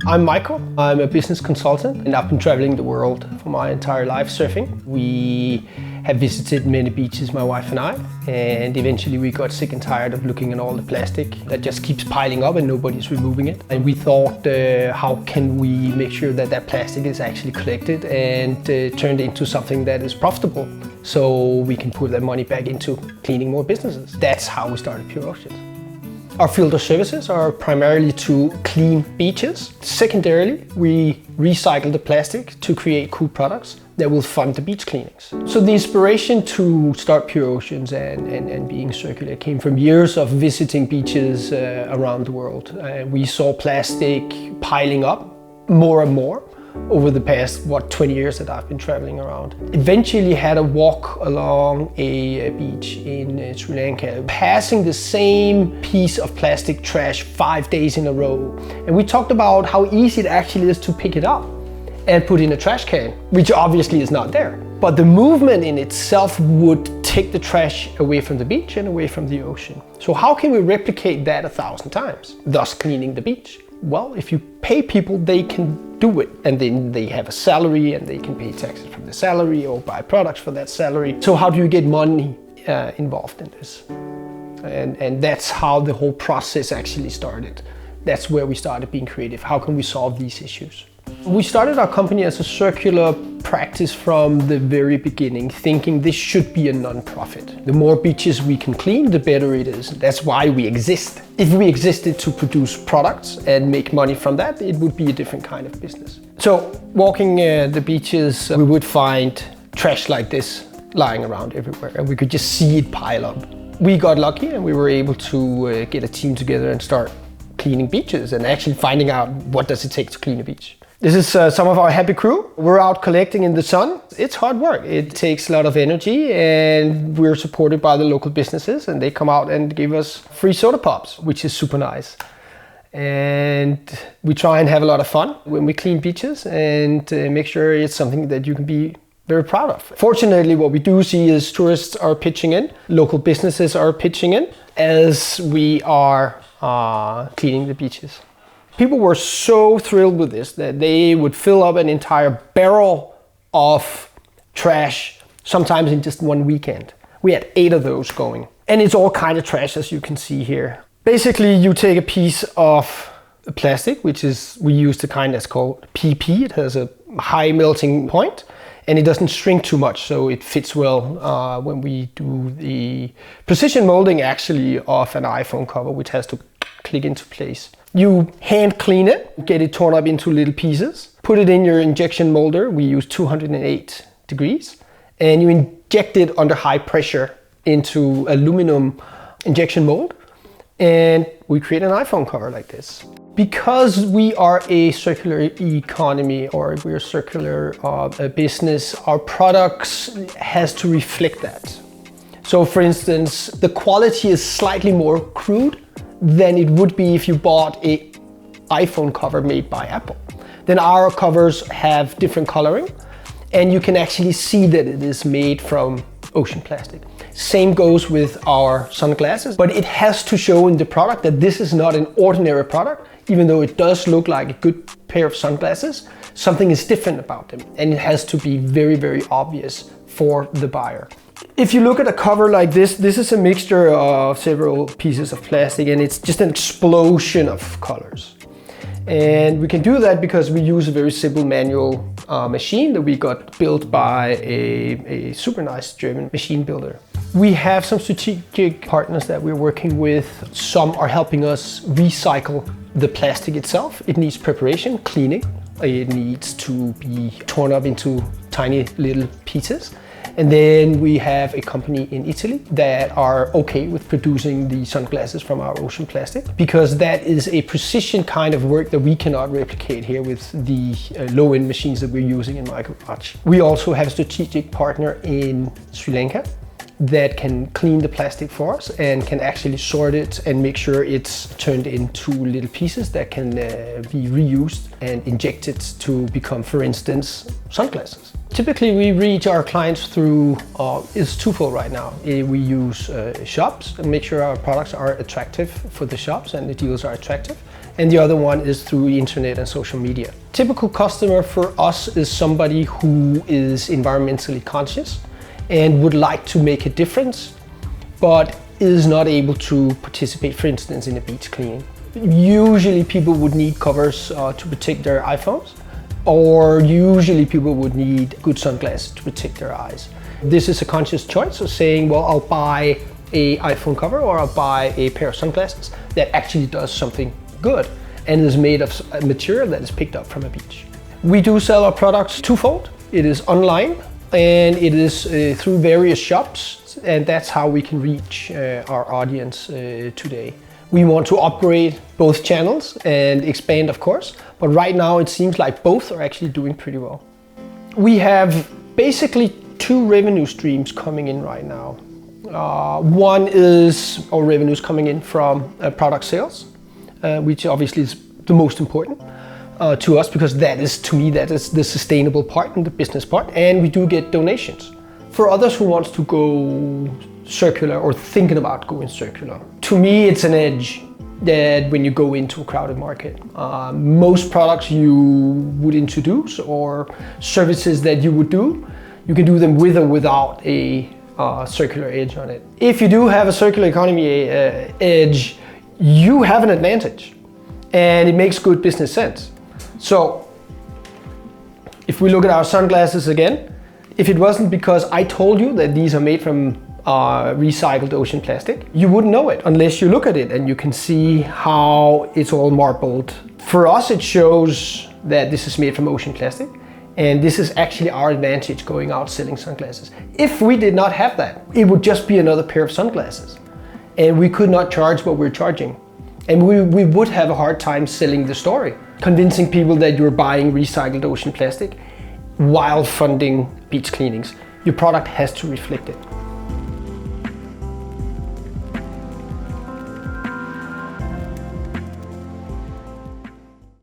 I'm Michael. I'm a business consultant and I've been traveling the world for my entire life surfing. We have visited many beaches, my wife and I, and eventually we got sick and tired of looking at all the plastic that just keeps piling up and nobody's removing it. And we thought, how can we make sure that that plastic is actually collected and turned into something that is profitable so we can put that money back into cleaning more businesses. That's how we started Pure Oceans. Our field of services are primarily to clean beaches. Secondarily, we recycle the plastic to create cool products that will fund the beach cleanings. So the inspiration to start Pure Oceans and being circular came from years of visiting beaches around the world. We saw plastic piling up more and more over the past, 20 years that I've been traveling around. Eventually had a walk along a beach in Sri Lanka, passing the same piece of plastic trash 5 days in a row. And we talked about how easy it actually is to pick it up and put in a trash can, which obviously is not there. But the movement in itself would take the trash away from the beach and away from the ocean. So how can we replicate that 1,000 times, thus cleaning the beach? Well, if you pay people, they can do it, and then they have a salary and they can pay taxes from the salary or buy products for that salary. So how do you get money involved in this? And that's how the whole process actually started. That's where we started being creative. How can we solve these issues? We started our company as a circular practice from the very beginning, thinking this should be a non-profit. The more beaches we can clean, the better it is. That's why we exist. If we existed to produce products and make money from that, it would be a different kind of business. So walking the beaches, we would find trash like this lying around everywhere, and we could just see it pile up. We got lucky and we were able to get a team together and start cleaning beaches and actually finding out what does it take to clean a beach. This is some of our happy crew. We're out collecting in the sun. It's hard work. It takes a lot of energy, and we're supported by the local businesses, and they come out and give us free soda pops, which is super nice. And we try and have a lot of fun when we clean beaches and make sure it's something that you can be very proud of. Fortunately, what we do see is tourists are pitching in, local businesses are pitching in as we are cleaning the beaches. People were so thrilled with this that they would fill up an entire barrel of trash, sometimes in just one weekend. We had 8 of those going. And it's all kind of trash, as you can see here. Basically, you take a piece of plastic, which is, we use the kind that's called PP. It has a high melting point and it doesn't shrink too much, so it fits well when we do the precision molding actually of an iPhone cover, which has to click into place. You hand clean it, get it torn up into little pieces, put it in your injection molder. We use 208 degrees, and you inject it under high pressure into aluminum injection mold, and we create an iPhone cover like this. Because we are a circular economy, or we're a circular business, our products has to reflect that. So for instance, the quality is slightly more crude than it would be if you bought an iPhone cover made by Apple. Then our covers have different coloring, and you can actually see that it is made from ocean plastic. Same goes with our sunglasses, but it has to show in the product that this is not an ordinary product. Even though it does look like a good pair of sunglasses, something is different about them, and it has to be very, very obvious for the buyer. If you look at a cover like this is a mixture of several pieces of plastic, and it's just an explosion of colors. And we can do that because we use a very simple manual machine that we got built by a super nice German machine builder. We have some strategic partners that we're working with. Some are helping us recycle the plastic itself. It needs preparation, cleaning. It needs to be torn up into tiny little pieces. And then we have a company in Italy that are okay with producing the sunglasses from our ocean plastic, because that is a precision kind of work that we cannot replicate here with the low-end machines that we're using in my garage. We also have a strategic partner in Sri Lanka that can clean the plastic for us and can actually sort it and make sure it's turned into little pieces that can be reused and injected to become, for instance, sunglasses. Typically we reach our clients through, it's twofold right now. We use shops and make sure our products are attractive for the shops and the deals are attractive. and the other one is through the internet and social media. Typical customer for us is somebody who is environmentally conscious and would like to make a difference, but is not able to participate, for instance, in a beach cleaning. Usually people would need covers to protect their iPhones, or usually people would need good sunglasses to protect their eyes. This is a conscious choice of saying, well, I'll buy an iPhone cover or I'll buy a pair of sunglasses that actually does something good and is made of a material that is picked up from a beach. We do sell our products twofold. It is online and it is through various shops, and that's how we can reach our audience today. We want to upgrade both channels and expand, of course, but right now it seems like both are actually doing pretty well. We have basically two revenue streams coming in right now. One is our revenues coming in from product sales, which obviously is the most important to us, because that is, to me, that is the sustainable part and the business part, and we do get donations. For others who wants to go circular or thinking about going circular, to me it's an edge that when you go into a crowded market. Most products you would introduce or services that you would do, you can do them with or without a circular edge on it. If you do have a circular economy edge, you have an advantage and it makes good business sense. So if we look at our sunglasses again, if it wasn't because I told you that these are made from recycled ocean plastic, you wouldn't know it unless you look at it and you can see how it's all marbled. For us, it shows that this is made from ocean plastic, and this is actually our advantage going out selling sunglasses. If we did not have that, it would just be another pair of sunglasses, and we could not charge what we're charging. And we would have a hard time selling the story, convincing people that you're buying recycled ocean plastic while funding beach cleanings. Your product has to reflect it.